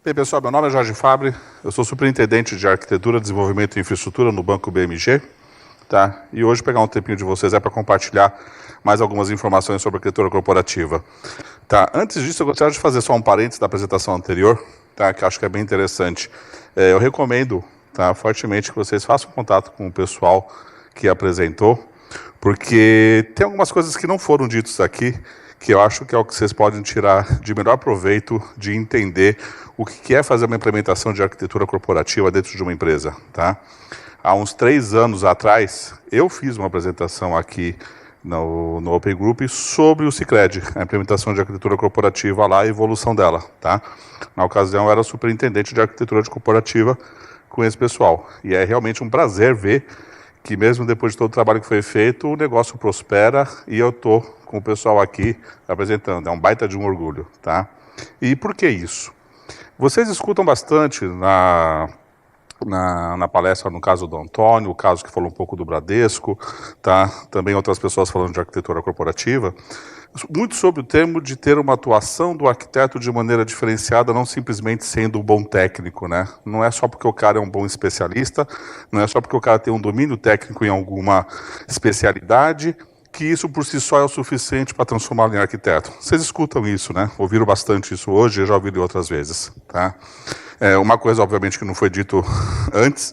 Bem, pessoal, meu nome é Jorge Fabre, eu sou superintendente de Arquitetura, Desenvolvimento e Infraestrutura no Banco BMG, tá? E hoje pegar um tempinho de vocês para compartilhar mais algumas informações sobre arquitetura corporativa. Tá? Antes disso, eu gostaria de fazer só um parênteses da apresentação anterior, tá? Que acho que é bem interessante. Eu recomendo, tá, fortemente que vocês façam contato com o pessoal que apresentou, porque tem algumas coisas que não foram ditas aqui, que eu acho que é o que vocês podem tirar de melhor proveito de entender o que é fazer uma implementação de arquitetura corporativa dentro de uma empresa. Tá? Há uns 3 anos atrás, eu fiz uma apresentação aqui no Open Group sobre o Sicredi, a implementação de arquitetura corporativa lá, a evolução dela. Tá? Na ocasião, eu era superintendente de arquitetura corporativa com esse pessoal. E é realmente um prazer ver que mesmo depois de todo o trabalho que foi feito, o negócio prospera e eu estou com o pessoal aqui apresentando. É um baita de um orgulho. Tá? E por que isso? Vocês escutam bastante na palestra, no caso do Antônio, o caso que falou um pouco do Bradesco, tá? Também outras pessoas falando de arquitetura corporativa, muito sobre o termo de ter uma atuação do arquiteto de maneira diferenciada, não simplesmente sendo um bom técnico, né? Não é só porque o cara é um bom especialista, não é só porque o cara tem um domínio técnico em alguma especialidade, que isso por si só é o suficiente para transformá-lo em arquiteto. Vocês escutam isso, né? Ouviram bastante isso hoje, eu já ouvi outras vezes, tá? Uma coisa, obviamente, que não foi dito antes,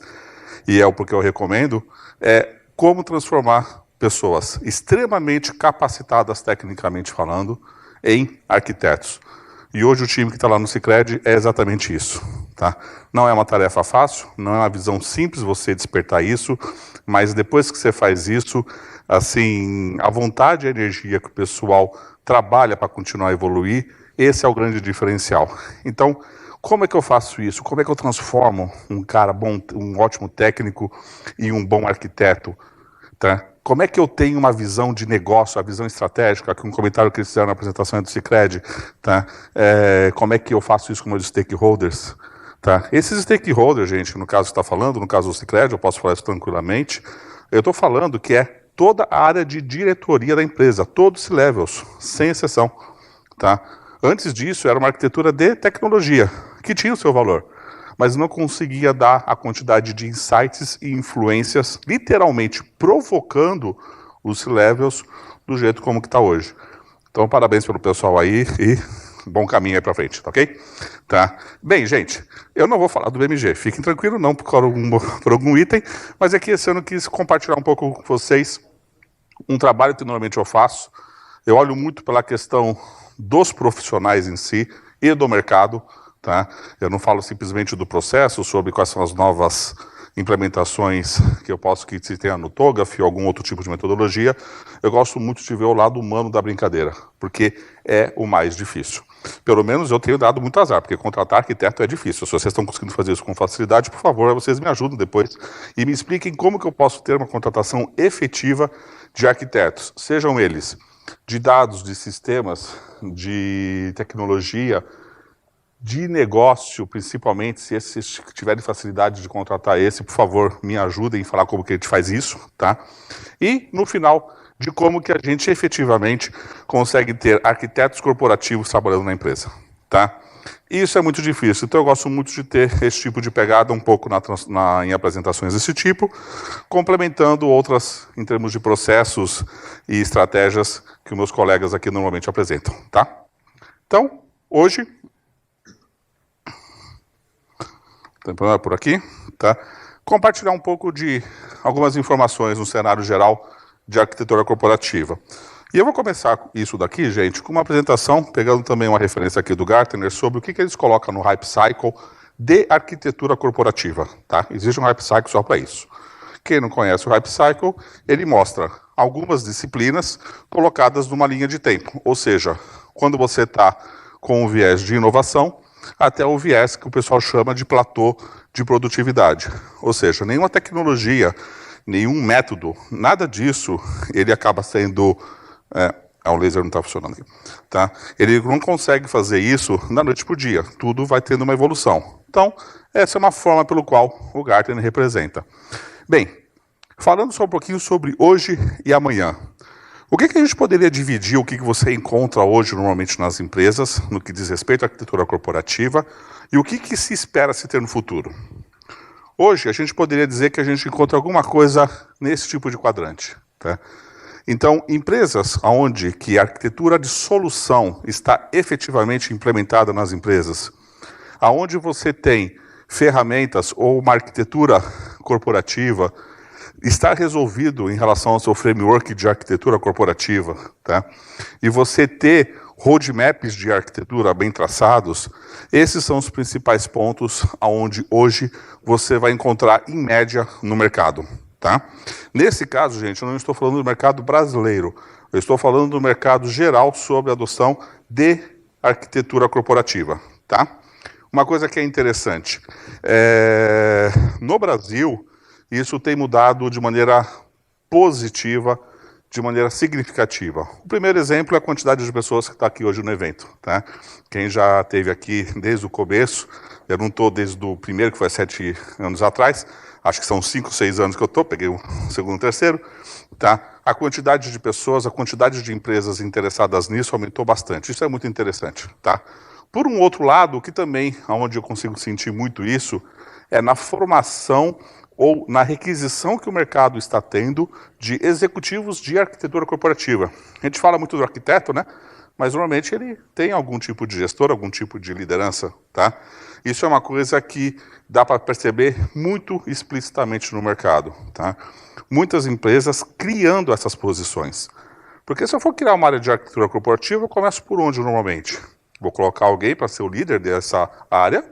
e é o porque eu recomendo, é como transformar pessoas extremamente capacitadas, tecnicamente falando, em arquitetos. E hoje o time que está lá no Sicredi é exatamente isso. Tá? Não é uma tarefa fácil, não é uma visão simples você despertar isso, mas depois que você faz isso, assim, a vontade e a energia que o pessoal trabalha para continuar a evoluir, esse é o grande diferencial. Então, como é que eu faço isso? Como é que eu transformo um cara bom, um ótimo técnico em um bom arquiteto? Tá? Como é que eu tenho uma visão de negócio, a visão estratégica, que um comentário que eles fizeram na apresentação do Sicredi, tá? Como é que eu faço isso com meus stakeholders? Tá? Esses stakeholders, gente, no caso que está falando, no caso do Sicredi, eu posso falar isso tranquilamente, eu estou falando que é toda a área de diretoria da empresa, todos os levels, sem exceção. Tá? Antes disso, era uma arquitetura de tecnologia, que tinha o seu valor, mas não conseguia dar a quantidade de insights e influências, literalmente provocando os C-levels do jeito como que está hoje. Então, parabéns pelo pessoal aí e bom caminho aí para frente, tá ok? Tá. Bem, gente, eu não vou falar do BMG, fiquem tranquilos, não por algum item, mas aqui esse ano eu quis compartilhar um pouco com vocês um trabalho que normalmente eu faço. Eu olho muito pela questão dos profissionais em si e do mercado. Tá? Eu não falo simplesmente do processo, sobre quais são as novas implementações que eu posso que se tenha no TOGAF ou algum outro tipo de metodologia. Eu gosto muito de ver o lado humano da brincadeira, porque é o mais difícil. Pelo menos eu tenho dado muito azar, porque contratar arquiteto é difícil. Se vocês estão conseguindo fazer isso com facilidade, por favor, vocês me ajudem depois e me expliquem como que eu posso ter uma contratação efetiva de arquitetos, sejam eles de dados, de sistemas, de tecnologia, de negócio, principalmente, se esses tiverem facilidade de contratar esse, por favor, me ajudem a falar como que a gente faz isso, tá? E, no final, de como que a gente efetivamente consegue ter arquitetos corporativos trabalhando na empresa, tá? Isso é muito difícil, então eu gosto muito de ter esse tipo de pegada um pouco em apresentações desse tipo, complementando outras em termos de processos e estratégias que os meus colegas aqui normalmente apresentam, tá? Então, hoje por aqui, tá? Compartilhar um pouco de algumas informações no cenário geral de arquitetura corporativa. E eu vou começar isso daqui, gente, com uma apresentação, pegando também uma referência aqui do Gartner, sobre o que eles colocam no Hype Cycle de arquitetura corporativa, tá? Existe um Hype Cycle só para isso. Quem não conhece o Hype Cycle, ele mostra algumas disciplinas colocadas numa linha de tempo, ou seja, quando você está com o viés de inovação, até o viés que o pessoal chama de platô de produtividade. Ou seja, nenhuma tecnologia, nenhum método, nada disso, ele acaba sendo... o laser não está funcionando aqui. Tá? Ele não consegue fazer isso da noite para o dia. Tudo vai tendo uma evolução. Então, essa é uma forma pelo qual o Gartner representa. Bem, falando só um pouquinho sobre hoje e amanhã. O que a gente poderia dividir, o que você encontra hoje normalmente nas empresas, no que diz respeito à arquitetura corporativa, e o que se espera se ter no futuro? Hoje, a gente poderia dizer que a gente encontra alguma coisa nesse tipo de quadrante. Tá? Então, empresas onde que a arquitetura de solução está efetivamente implementada nas empresas, aonde você tem ferramentas ou uma arquitetura corporativa, está resolvido em relação ao seu framework de arquitetura corporativa, tá? E você ter roadmaps de arquitetura bem traçados, esses são os principais pontos aonde hoje você vai encontrar em média no mercado, tá? Nesse caso, gente, eu não estou falando do mercado brasileiro, eu estou falando do mercado geral sobre a adoção de arquitetura corporativa, tá? Uma coisa que é interessante, no Brasil, isso tem mudado de maneira positiva, de maneira significativa. O primeiro exemplo é a quantidade de pessoas que está aqui hoje no evento. Tá? Quem já esteve aqui desde o começo, eu não estou desde o primeiro, que foi há 7 anos atrás, acho que são 5, 6 anos que eu estou, peguei o segundo e o terceiro. Tá? A quantidade de pessoas, a quantidade de empresas interessadas nisso aumentou bastante. Isso é muito interessante. Tá? Por um outro lado, o que também, onde eu consigo sentir muito isso, é na formação ou na requisição que o mercado está tendo de executivos de arquitetura corporativa. A gente fala muito do arquiteto, né? Mas normalmente ele tem algum tipo de gestor, algum tipo de liderança, tá? Isso é uma coisa que dá para perceber muito explicitamente no mercado, tá? Muitas empresas criando essas posições. Porque se eu for criar uma área de arquitetura corporativa, eu começo por onde normalmente? Vou colocar alguém para ser o líder dessa área,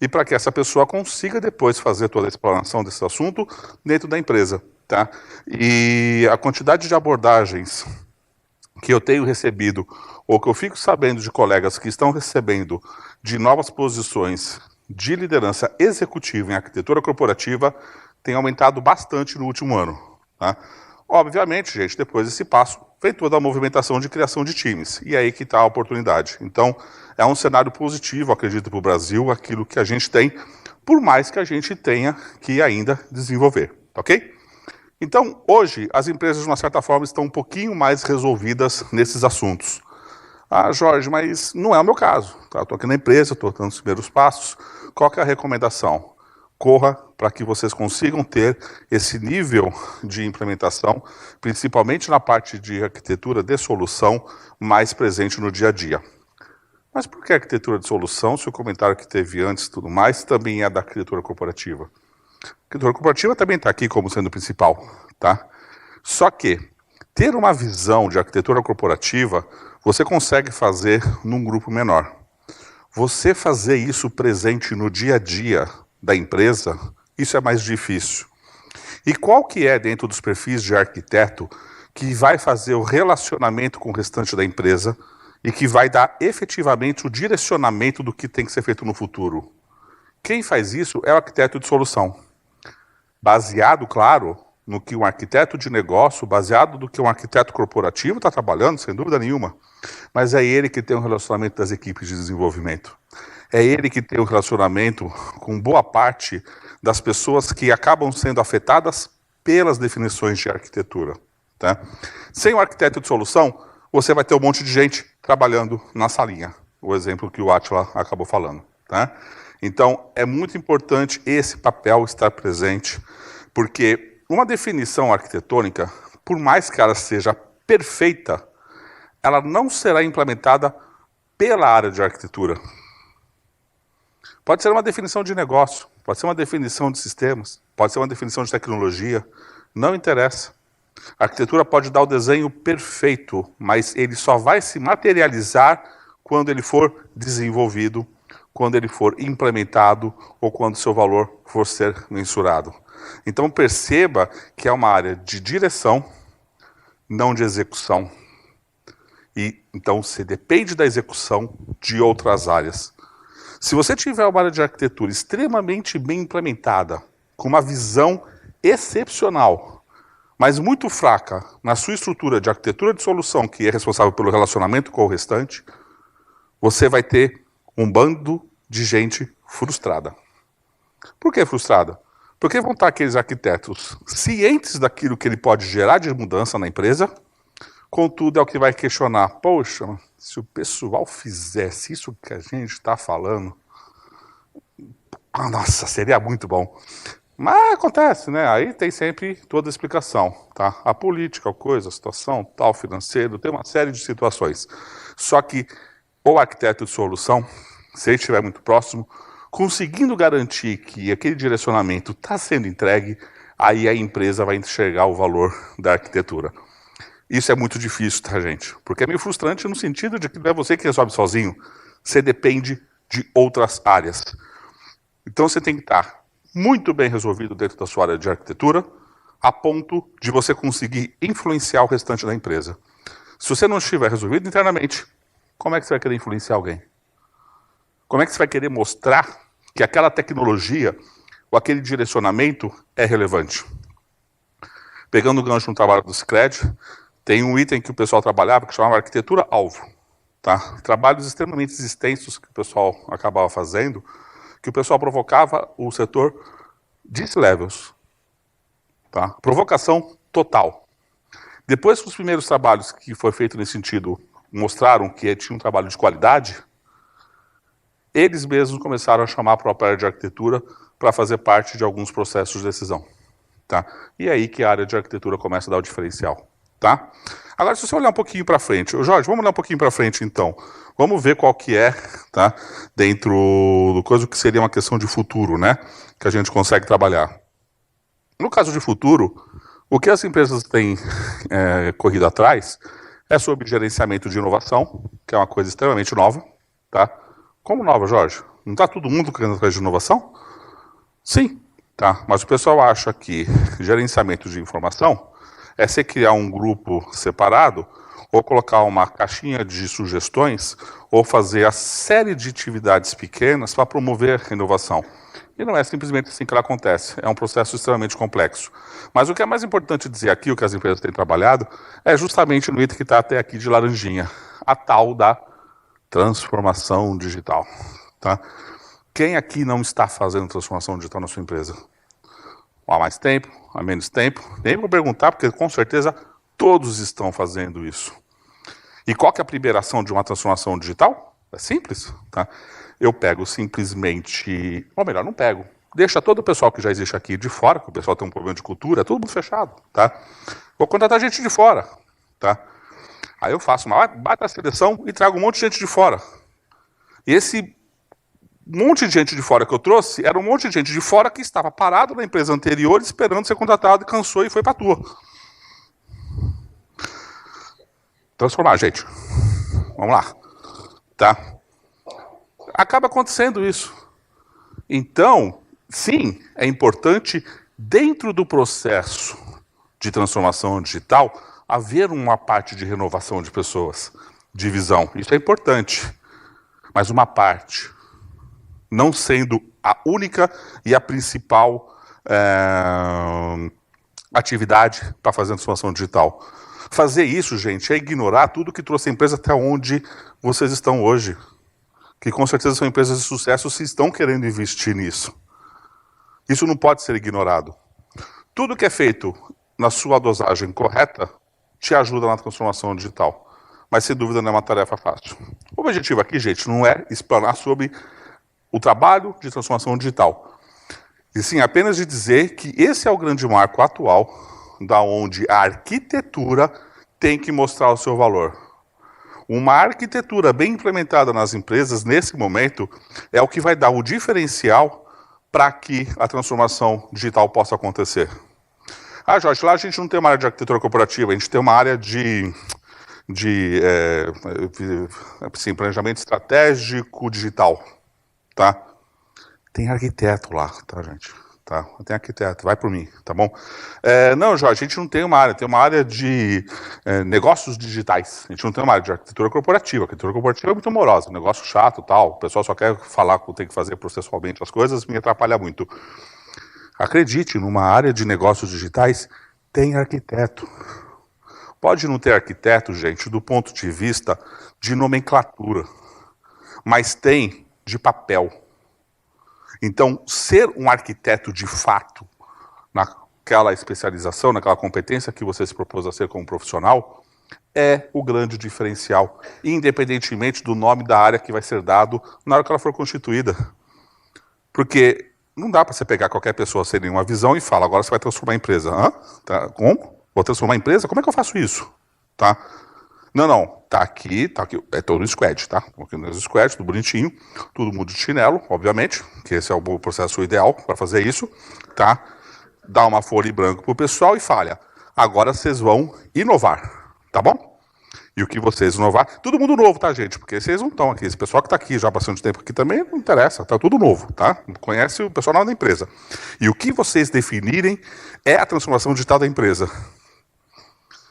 e para que essa pessoa consiga depois fazer toda a explanação desse assunto dentro da empresa. Tá? E a quantidade de abordagens que eu tenho recebido, ou que eu fico sabendo de colegas que estão recebendo de novas posições de liderança executiva em arquitetura corporativa, tem aumentado bastante no último ano. Tá? Obviamente, gente, depois desse passo, vem toda a movimentação de criação de times. E é aí que está a oportunidade. Então, é um cenário positivo, acredito, para o Brasil, aquilo que a gente tem, por mais que a gente tenha que ainda desenvolver. Ok? Então, hoje, as empresas, de uma certa forma, estão um pouquinho mais resolvidas nesses assuntos. Ah, Jorge, mas não é o meu caso. Tá? Estou aqui na empresa, estou dando os primeiros passos. Qual que é a recomendação? Corra para que vocês consigam ter esse nível de implementação, principalmente na parte de arquitetura de solução, mais presente no dia a dia. Mas por que arquitetura de solução, se o comentário que teve antes e tudo mais também é da arquitetura corporativa? A arquitetura corporativa também está aqui como sendo principal, tá? Só que ter uma visão de arquitetura corporativa, você consegue fazer num grupo menor. Você fazer isso presente no dia a dia da empresa, isso é mais difícil. E qual que é, dentro dos perfis de arquiteto, que vai fazer o relacionamento com o restante da empresa e que vai dar efetivamente o direcionamento do que tem que ser feito no futuro? Quem faz isso é o arquiteto de solução. Baseado, claro, no que um arquiteto de negócio, baseado no que um arquiteto corporativo está trabalhando, sem dúvida nenhuma. Mas é ele que tem o relacionamento das equipes de desenvolvimento. É ele que tem o relacionamento com boa parte das pessoas que acabam sendo afetadas pelas definições de arquitetura. Tá? Sem o arquiteto de solução, você vai ter um monte de gente trabalhando na salinha. O exemplo que o Átila acabou falando. Tá? Então, é muito importante esse papel estar presente, porque uma definição arquitetônica, por mais que ela seja perfeita, ela não será implementada pela área de arquitetura. Pode ser uma definição de negócio, pode ser uma definição de sistemas, pode ser uma definição de tecnologia, não interessa. A arquitetura pode dar o desenho perfeito, mas ele só vai se materializar quando ele for desenvolvido, quando ele for implementado ou quando seu valor for ser mensurado. Então perceba que é uma área de direção, não de execução. E então você depende da execução de outras áreas. Se você tiver uma área de arquitetura extremamente bem implementada, com uma visão excepcional, mas muito fraca na sua estrutura de arquitetura de solução, que é responsável pelo relacionamento com o restante, você vai ter um bando de gente frustrada. Por que frustrada? Porque vão estar aqueles arquitetos cientes daquilo que ele pode gerar de mudança na empresa, Contudo, é o que vai questionar. Poxa, se o pessoal fizesse isso que a gente está falando, nossa, seria muito bom. Mas acontece, né? Aí tem sempre toda a explicação, tá? A política, a coisa, a situação, tal, financeiro, tem uma série de situações. Só que o arquiteto de solução, se ele estiver muito próximo, conseguindo garantir que aquele direcionamento está sendo entregue, aí a empresa vai enxergar o valor da arquitetura. Isso é muito difícil, tá, gente? Porque é meio frustrante no sentido de que não é você que resolve sozinho. Você depende de outras áreas. Então você tem que estar muito bem resolvido dentro da sua área de arquitetura, a ponto de você conseguir influenciar o restante da empresa. Se você não estiver resolvido internamente, como é que você vai querer influenciar alguém? Como é que você vai querer mostrar que aquela tecnologia ou aquele direcionamento é relevante? Pegando o gancho no trabalho do Cicred, tem um item que o pessoal trabalhava que chamava arquitetura-alvo. Tá? Trabalhos extremamente extensos que o pessoal acabava fazendo, que o pessoal provocava o setor levels. Tá? Provocação total. Depois que os primeiros trabalhos que foi feito nesse sentido mostraram que tinha um trabalho de qualidade, eles mesmos começaram a chamar a própria área de arquitetura para fazer parte de alguns processos de decisão. Tá? E é aí que a área de arquitetura começa a dar o diferencial. Tá? Agora, se você olhar um pouquinho para frente, Jorge, vamos olhar um pouquinho para frente então. Vamos ver qual que é, tá? Dentro do coisa que seria uma questão de futuro, né? Que a gente consegue trabalhar. No caso de futuro, o que as empresas têm corrido atrás é sobre gerenciamento de inovação, que é uma coisa extremamente nova, tá? Como nova, Jorge? Não está todo mundo correndo atrás de inovação? Sim, tá? Mas o pessoal acha que gerenciamento de informação é você criar um grupo separado, ou colocar uma caixinha de sugestões, ou fazer a série de atividades pequenas para promover a inovação. E não é simplesmente assim que ela acontece, é um processo extremamente complexo. Mas o que é mais importante dizer aqui, o que as empresas têm trabalhado, é justamente no item que está até aqui de laranjinha, a tal da transformação digital. Tá? Quem aqui não está fazendo transformação digital na sua empresa? Há mais tempo, há menos tempo? Nem vou perguntar, porque com certeza todos estão fazendo isso. E qual que é a primeira ação de uma transformação digital? É simples, tá? Eu pego simplesmente, ou melhor, não pego. Deixa todo o pessoal que já existe aqui de fora, que o pessoal tem um problema de cultura, é tudo muito fechado, tá? Vou contratar gente de fora, tá? Aí eu faço uma baita seleção e trago um monte de gente de fora. E esse monte de gente de fora que eu trouxe, era um monte de gente de fora que estava parado na empresa anterior esperando ser contratado, cansou e foi para a tua. Transformar, gente. Vamos lá. Tá? Acaba acontecendo isso. Então, sim, é importante, dentro do processo de transformação digital, haver uma parte de renovação de pessoas, de visão. Isso é importante. Mas uma parte, não sendo a única e a principal atividade para fazer a transformação digital. Fazer isso, gente, é ignorar tudo que trouxe a empresa até onde vocês estão hoje. Que com certeza são empresas de sucesso se estão querendo investir nisso. Isso não pode ser ignorado. Tudo que é feito na sua dosagem correta te ajuda na transformação digital. Mas, sem dúvida, não é uma tarefa fácil. O objetivo aqui, gente, não é explanar sobre o trabalho de transformação digital. E sim, apenas de dizer que esse é o grande marco atual, da onde a arquitetura tem que mostrar o seu valor. Uma arquitetura bem implementada nas empresas, nesse momento, é o que vai dar o diferencial para que a transformação digital possa acontecer. Ah, Jorge, lá a gente não tem uma área de arquitetura corporativa, a gente tem uma área de planejamento estratégico digital. Tá? Tem arquiteto lá, tá, gente? Tá? Tem arquiteto, vai por mim, tá bom? Não, Jorge, a gente não tem uma área, tem uma área de negócios digitais. A gente não tem uma área de arquitetura corporativa. A arquitetura corporativa é muito amorosa, negócio chato, tal. O pessoal só quer falar que tem que fazer processualmente as coisas, me atrapalha muito. Acredite, numa área de negócios digitais, tem arquiteto. Pode não ter arquiteto, gente, do ponto de vista de nomenclatura, mas tem de papel. Então, ser um arquiteto de fato, naquela especialização, naquela competência que você se propôs a ser como profissional, é o grande diferencial, independentemente do nome da área que vai ser dado na hora que ela for constituída. Porque não dá para você pegar qualquer pessoa sem nenhuma visão e falar, agora você vai transformar a empresa. Hã? Tá, como? Vou transformar a empresa? Como é que eu faço isso? Tá? Não. Tá aqui. É todo no squad, tá? Aqui no squad, tudo bonitinho. Todo mundo de chinelo, obviamente, que esse é o processo ideal para fazer isso, tá? Dá uma folha em branco pro pessoal e fala, agora vocês vão inovar, tá bom? E o que vocês inovar... Todo mundo novo, tá, gente? Porque vocês não estão aqui. Esse pessoal que está aqui já há bastante tempo aqui também não interessa. Tá tudo novo, tá? Conhece o pessoal da empresa. E o que vocês definirem é a transformação digital da empresa.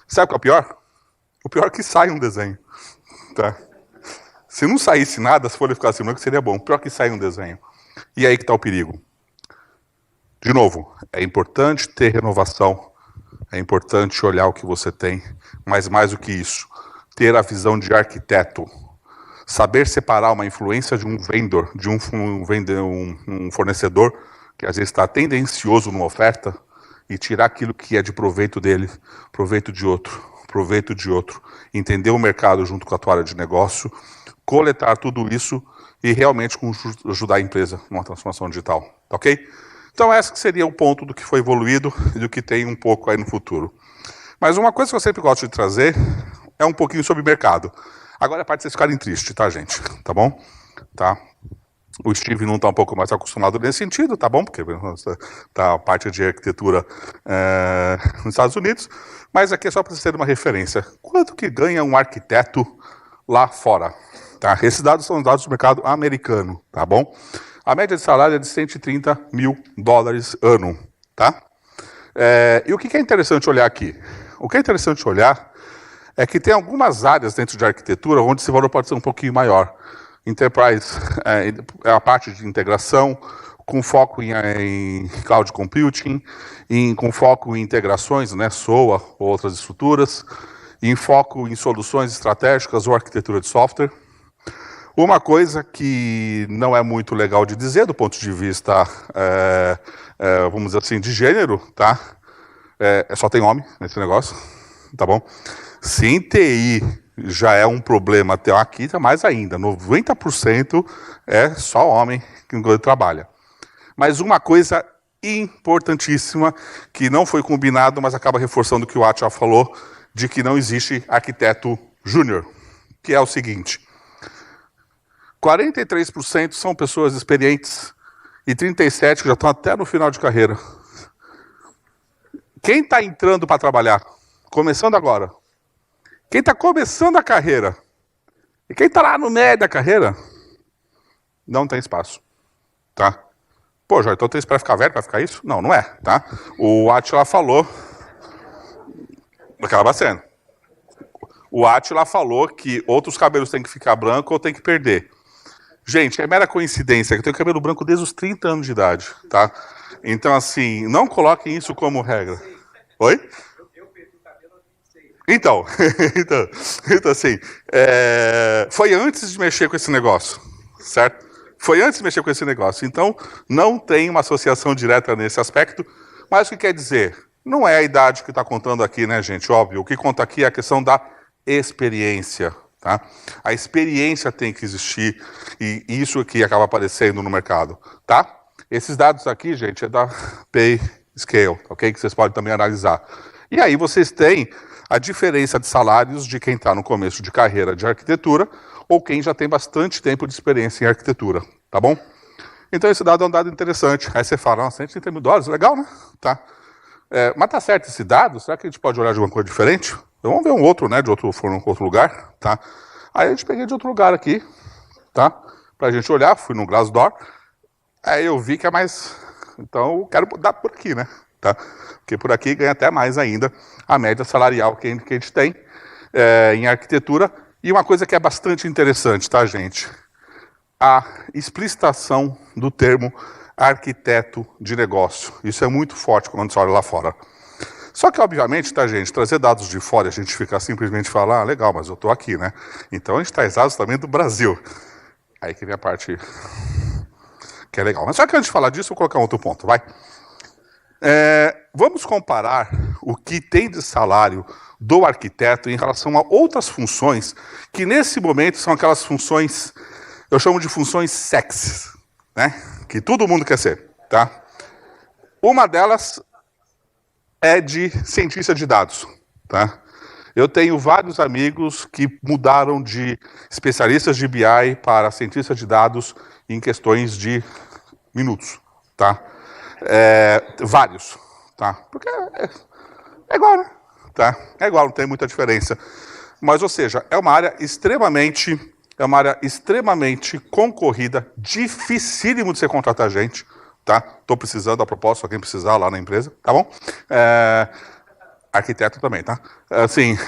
Sabe o que é o pior? O pior é que sai um desenho, tá? Se não saísse nada, se for ficar assim, não seria bom. O pior é que sai um desenho. E aí que está o perigo. De novo, é importante ter renovação. É importante olhar o que você tem. Mas mais do que isso, ter a visão de arquiteto, saber separar uma influência de um vendedor, de um fornecedor que às vezes está tendencioso numa oferta e tirar aquilo que é de proveito dele, proveito de outro, entender o mercado junto com a tua área de negócio, coletar tudo isso e realmente ajudar a empresa numa transformação digital, tá ok? Então esse seria o ponto do que foi evoluído e do que tem um pouco aí no futuro. Mas uma coisa que eu sempre gosto de trazer é um pouquinho sobre mercado. Agora é a parte de vocês ficarem tristes, tá, gente? Tá bom? Tá. O Steve não está um pouco mais acostumado nesse sentido, tá bom? Porque tá a parte de arquitetura nos Estados Unidos. Mas aqui é só para vocês terem uma referência. Quanto que ganha um arquiteto lá fora? Tá? Esses dados são os dados do mercado americano, tá bom? A média de salário é de $130 mil ano, tá? E o que é interessante olhar aqui? O que é interessante olhar é que tem algumas áreas dentro de arquitetura onde esse valor pode ser um pouquinho maior. Enterprise é a parte de integração, com foco em cloud computing, com foco em integrações, né, SOA ou outras estruturas, em foco em soluções estratégicas ou arquitetura de software. Uma coisa que não é muito legal de dizer do ponto de vista, vamos dizer assim, de gênero, tá? Só tem homem nesse negócio, tá bom? Se em TI já é um problema até aqui, tá mais ainda. 90% é só homem que trabalha. Mas uma coisa importantíssima, que não foi combinado, mas acaba reforçando o que o Atila falou, de que não existe arquiteto júnior, que é o seguinte: 43% são pessoas experientes e 37% que já estão até no final de carreira. Quem está entrando para trabalhar? Começando agora. Quem está começando a carreira? E quem está lá no meio da carreira? Não tem espaço. Tá? Pô, Jorge, então tem para ficar velho, para ficar isso? Não, não é. Tá? O Atila falou... Acaba sendo. O Atila falou que outros cabelos têm que ficar branco ou tem que perder. Gente, é mera coincidência que eu tenho cabelo branco desde os 30 anos de idade, tá? Então, assim, não coloquem isso como regra. Oi? Então, assim, foi antes de mexer com esse negócio, certo? Foi antes de mexer com esse negócio. Então, não tem uma associação direta nesse aspecto. Mas o que quer dizer? Não é a idade que está contando aqui, né, gente? Óbvio, o que conta aqui é a questão da experiência. Tá? A experiência tem que existir e isso aqui acaba aparecendo no mercado. Tá? Esses dados aqui, gente, é da Pay Scale, ok? Que vocês podem também analisar. E aí vocês têm a diferença de salários de quem está no começo de carreira de arquitetura ou quem já tem bastante tempo de experiência em arquitetura, tá bom? Então esse dado é um dado interessante. Aí você fala, nossa, $130 mil, legal, né? Tá. Mas tá certo esse dado? Será que a gente pode olhar de uma coisa diferente? Vamos ver um outro, né, de outro lugar, tá? Aí a gente peguei de outro lugar aqui, tá? Pra gente olhar, fui no Glassdoor, aí eu vi que é mais... Então eu quero dar por aqui, né? Tá? Porque por aqui ganha até mais ainda a média salarial que a gente tem em arquitetura. E uma coisa que é bastante interessante, tá, gente? A explicitação do termo arquiteto de negócio. Isso é muito forte quando você olha lá fora. Só que, obviamente, tá, gente, trazer dados de fora e a gente ficar simplesmente falar, legal, mas eu estou aqui, né? Então a gente traz dados também do Brasil. Aí que vem a parte que é legal. Mas só que antes de falar disso, eu vou colocar um outro ponto, vai? Vamos comparar o que tem de salário do arquiteto em relação a outras funções, que nesse momento são aquelas funções, eu chamo de funções sexys, né? Que todo mundo quer ser, tá? Uma delas é de cientista de dados, tá? Eu tenho vários amigos que mudaram de especialistas de BI para cientistas de dados em questões de minutos, tá? Vários, tá? Porque é igual, né? Tá? É igual, não tem muita diferença. Mas, ou seja, é uma área extremamente concorrida, dificílimo de você contratar gente, tá? Estou precisando, a propósito, alguém precisar lá na empresa, tá bom? Arquiteto também, tá? Assim,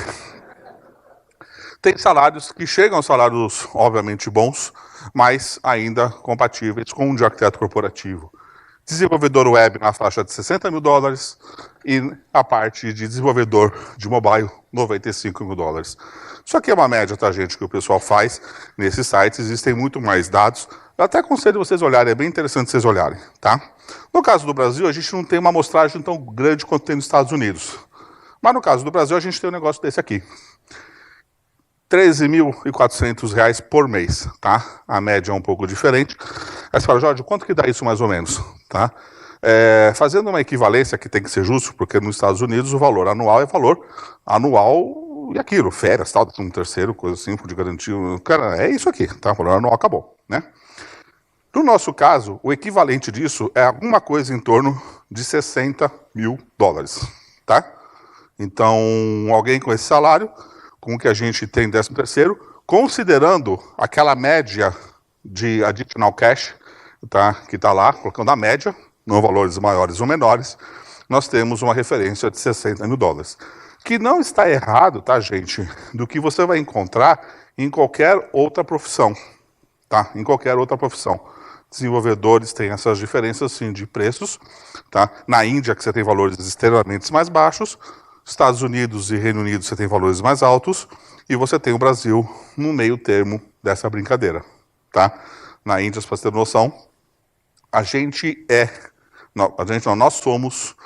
tem salários que chegam a salários, obviamente, bons, mas ainda compatíveis com o de arquiteto corporativo. Desenvolvedor web na faixa de $60 mil e a parte de desenvolvedor de mobile, $95 mil. Isso aqui é uma média, tá, gente, que o pessoal faz nesses sites. Existem muito mais dados. Eu até aconselho vocês olharem, é bem interessante vocês olharem, tá? No caso do Brasil, a gente não tem uma amostragem tão grande quanto tem nos Estados Unidos. Mas no caso do Brasil, a gente tem um negócio desse aqui. R$13.400 por mês, tá? A média é um pouco diferente. Aí você fala, Jorge, quanto que dá isso mais ou menos, tá? Fazendo uma equivalência que tem que ser justo, porque nos Estados Unidos o valor anual é valor anual e aquilo, férias, tal, um terceiro, coisa assim, de garantia. Cara, é isso aqui, tá? O valor anual acabou, né? No nosso caso, o equivalente disso é alguma coisa em torno de $60 mil, tá? Então, alguém com esse salário, com o que a gente tem 13º, considerando aquela média de additional cash, tá, que está lá, colocando a média, não valores maiores ou menores, nós temos uma referência de $60 mil. Que não está errado, tá, gente, do que você vai encontrar em qualquer outra profissão, tá? Em qualquer outra profissão. Desenvolvedores têm essas diferenças, sim, de preços, tá? Na Índia, que você tem valores extremamente mais baixos, Estados Unidos e Reino Unido você tem valores mais altos, e você tem o Brasil no meio termo dessa brincadeira, tá? Na Índia, para você ter noção, nós somos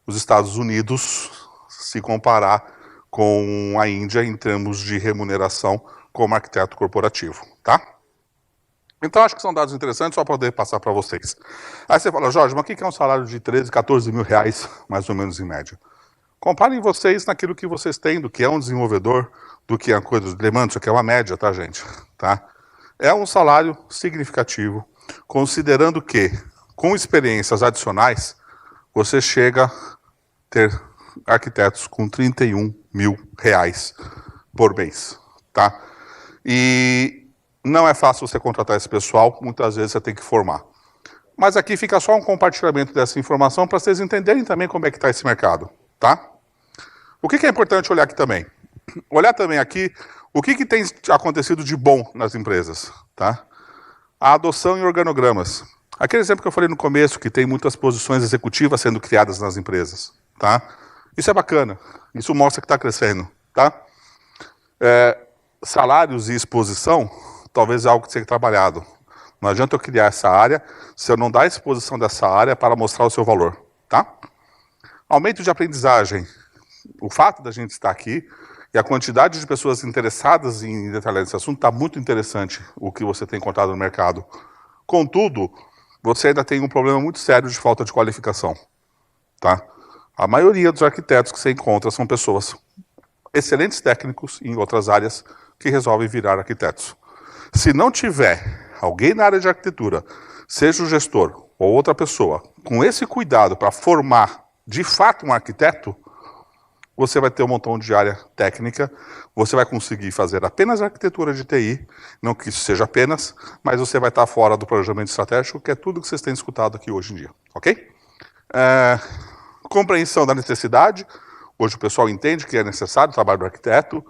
os Estados Unidos, se comparar com a Índia em termos de remuneração como arquiteto corporativo, tá? Então, acho que são dados interessantes, só para poder passar para vocês. Aí você fala, Jorge, mas o que é um salário de 13, 14 mil reais, mais ou menos em média? Comparem vocês naquilo que vocês têm, do que é um desenvolvedor, do que é uma coisa, lembrando, isso aqui é uma média, tá, gente? Tá? É um salário significativo, considerando que, com experiências adicionais, você chega a ter arquitetos com 31 mil reais por mês, tá? E não é fácil você contratar esse pessoal, muitas vezes você tem que formar. Mas aqui fica só um compartilhamento dessa informação para vocês entenderem também como é que está esse mercado, tá? O que é importante olhar aqui também? Olhar também aqui o que tem acontecido de bom nas empresas, tá? A adoção em organogramas. Aquele exemplo que eu falei no começo, que tem muitas posições executivas sendo criadas nas empresas, tá? Isso é bacana, isso mostra que está crescendo, tá? Salários e exposição, talvez é algo que tenha que ser trabalhado. Não adianta eu criar essa área se eu não dar a exposição dessa área para mostrar o seu valor, tá? Aumento de aprendizagem. O fato da gente estar aqui e a quantidade de pessoas interessadas em detalhar esse assunto está muito interessante, o que você tem encontrado no mercado. Contudo, você ainda tem um problema muito sério de falta de qualificação, tá? A maioria dos arquitetos que você encontra são pessoas excelentes técnicos em outras áreas que resolvem virar arquitetos. Se não tiver alguém na área de arquitetura, seja o gestor ou outra pessoa, com esse cuidado para formar de fato um arquiteto, você vai ter um montão de área técnica, você vai conseguir fazer apenas arquitetura de TI, não que isso seja apenas, mas você vai estar fora do planejamento estratégico, que é tudo que vocês têm escutado aqui hoje em dia, ok? Compreensão da necessidade, hoje o pessoal entende que é necessário o trabalho do arquiteto,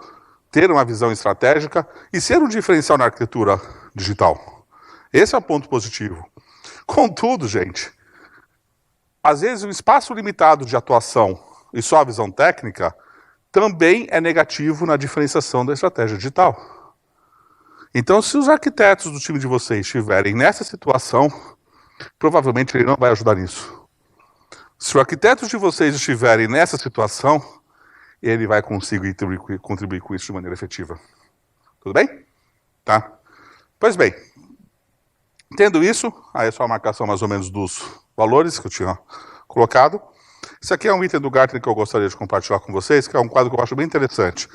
ter uma visão estratégica e ser um diferencial na arquitetura digital. Esse é o ponto positivo. Contudo, gente, às vezes o espaço limitado de atuação e só a visão técnica também é negativo na diferenciação da estratégia digital. Então, se os arquitetos do time de vocês estiverem nessa situação, provavelmente ele não vai ajudar nisso. Se o arquiteto de vocês estiverem nessa situação, ele vai conseguir contribuir com isso de maneira efetiva. Tudo bem? Tá? Pois bem, tendo isso, aí é só a marcação mais ou menos dos valores que eu tinha colocado. Isso aqui é um item do Gartner que eu gostaria de compartilhar com vocês, que é um quadro que eu acho bem interessante.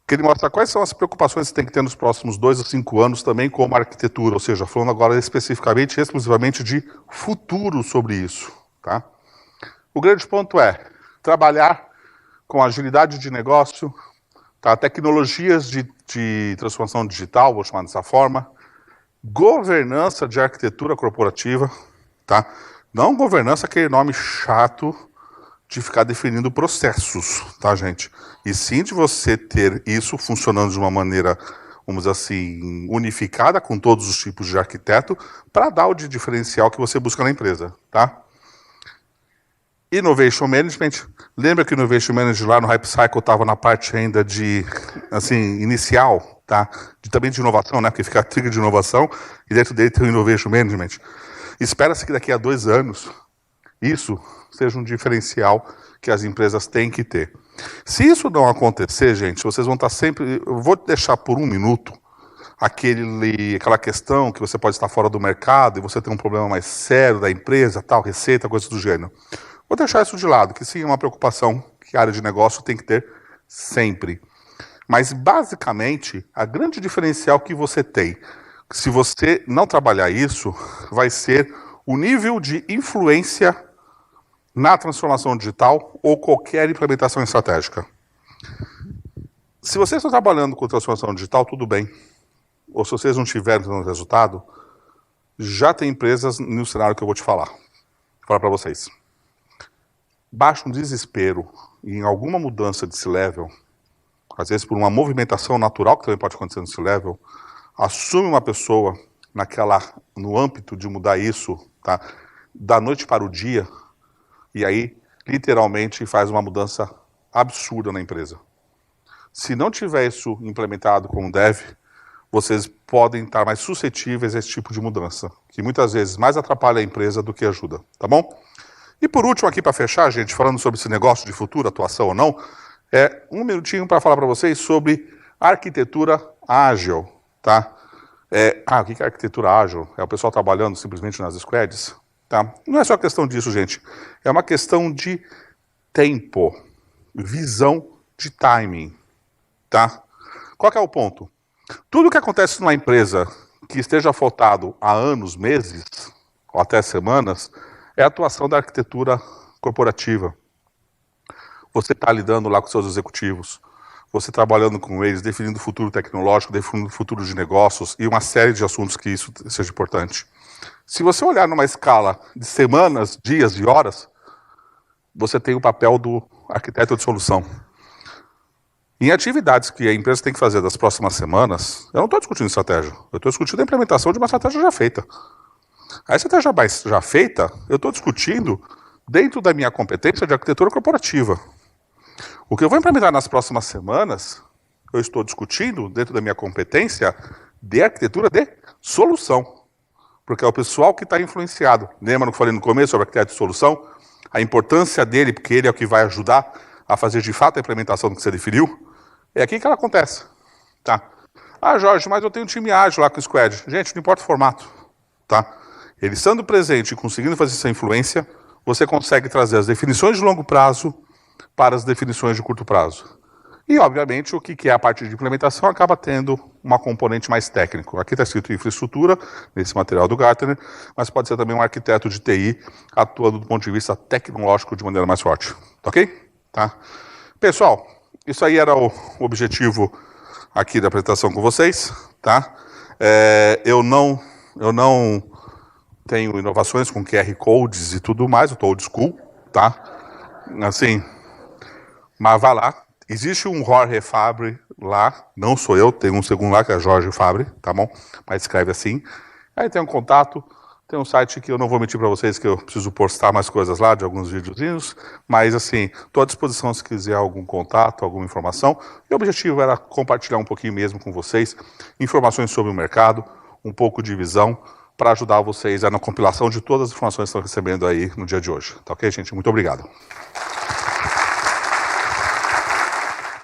Que ele mostra quais são as preocupações que tem que ter nos próximos 2 a 5 anos também com a arquitetura, ou seja, falando agora especificamente, exclusivamente de futuro sobre isso. Tá? O grande ponto é trabalhar com agilidade de negócio, tá? Tecnologias de transformação digital, vou chamar dessa forma, governança de arquitetura corporativa, tá? Não governança, aquele nome chato de ficar definindo processos, tá, gente? E sim de você ter isso funcionando de uma maneira, vamos dizer assim, unificada com todos os tipos de arquiteto para dar o diferencial que você busca na empresa, tá? Innovation Management, lembra que o Innovation Management lá no Hype Cycle estava na parte ainda de, assim, inicial, tá? Também de inovação, né? Porque fica a trigger de inovação e dentro dele tem o Innovation Management. Espera-se que daqui a 2 anos isso seja um diferencial que as empresas têm que ter. Se isso não acontecer, gente, vocês vão estar sempre... Eu vou deixar por 1 minuto aquela questão que você pode estar fora do mercado e você tem um problema mais sério da empresa, tal, receita, coisas do gênero. Vou deixar isso de lado, que sim é uma preocupação que a área de negócio tem que ter sempre. Mas, basicamente, a grande diferencial que você tem, se você não trabalhar isso, vai ser o nível de influência na transformação digital ou qualquer implementação estratégica. Se vocês estão trabalhando com transformação digital, tudo bem. Ou se vocês não tiverem dando resultado, já tem empresas no cenário que eu vou te falar. Vou falar para vocês. Baixa um desespero em alguma mudança de C-Level, às vezes por uma movimentação natural que também pode acontecer no C-Level, assume uma pessoa no âmbito de mudar isso, tá, da noite para o dia, e aí, literalmente, faz uma mudança absurda na empresa. Se não tiver isso implementado como deve, vocês podem estar mais suscetíveis a esse tipo de mudança, que muitas vezes mais atrapalha a empresa do que ajuda, tá bom? E por último aqui para fechar, gente, falando sobre esse negócio de futuro, atuação ou não, 1 minutinho para falar para vocês sobre arquitetura ágil, tá? O que é arquitetura ágil? É o pessoal trabalhando simplesmente nas squads? Tá? Não é só questão disso, gente. É uma questão de tempo, visão de timing, tá? Qual que é o ponto? Tudo que acontece numa empresa que esteja faltado há anos, meses, ou até semanas, é a atuação da arquitetura corporativa. Você está lidando lá com seus executivos, você trabalhando com eles, definindo o futuro tecnológico, definindo o futuro de negócios e uma série de assuntos que isso seja importante. Se você olhar numa escala de semanas, dias e horas, você tem o papel do arquiteto de solução. Em atividades que a empresa tem que fazer das próximas semanas, eu não estou discutindo estratégia, eu estou discutindo a implementação de uma estratégia já feita. A estratégia já feita, eu estou discutindo dentro da minha competência de arquitetura corporativa. O que eu vou implementar nas próximas semanas, eu estou discutindo dentro da minha competência de arquitetura de solução. Porque é o pessoal que está influenciado. Lembra que eu falei no começo sobre arquiteto de solução? A importância dele, porque ele é o que vai ajudar a fazer de fato a implementação do que você definiu. É aqui que ela acontece. Tá? Ah, Jorge, mas eu tenho um time ágil lá com o Squad. Gente, não importa o formato. Tá? Ele estando presente e conseguindo fazer essa influência, você consegue trazer as definições de longo prazo para as definições de curto prazo. E, obviamente, o que é a parte de implementação acaba tendo uma componente mais técnico. Aqui está escrito infraestrutura, nesse material do Gartner, mas pode ser também um arquiteto de TI atuando do ponto de vista tecnológico de maneira mais forte. Tá ok? Tá? Pessoal, isso aí era o objetivo aqui da apresentação com vocês. Tá? Eu não tenho inovações com QR Codes e tudo mais, eu estou old school. Tá? Assim, mas vá lá. Existe um Jorge Fabre lá, não sou eu, tem um segundo lá que é Jorge Fabre, tá bom? Mas escreve assim. Aí tem um contato, tem um site que eu não vou mentir para vocês que eu preciso postar mais coisas lá, de alguns videozinhos, mas assim, estou à disposição se quiser algum contato, alguma informação. E o objetivo era compartilhar um pouquinho mesmo com vocês informações sobre o mercado, um pouco de visão, para ajudar vocês na compilação de todas as informações que estão recebendo aí no dia de hoje. Tá ok, gente? Muito obrigado.